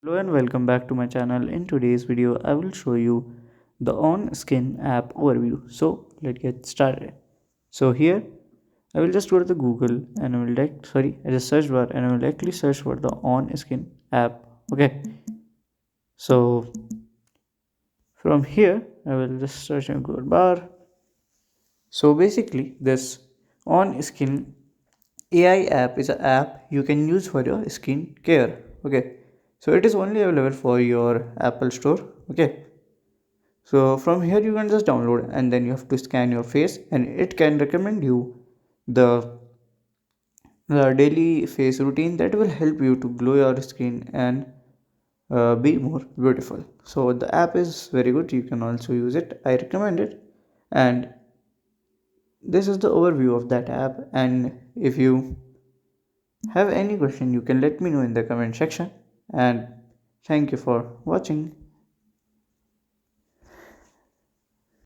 Hello and welcome back to my channel. In today's video, I will show you the OnSkin app overview. So let's get started. So here, I will just go to the Google and I will at the search bar and I will directly search for the OnSkin app. Okay. So from here, I will just search in Google bar. So basically, this OnSkin AI app is an app you can use for your skin care. Okay. So it is only available for your Apple Store. Okay. So from here you can just download and then you have to scan your face and it can recommend you the, the daily face routine that will help you to glow your skin and be more beautiful. So the app is very good. You can also use it. I recommend it. And this is the overview of that app. And if you have any question, you can let me know in the comment section. And thank you for watching.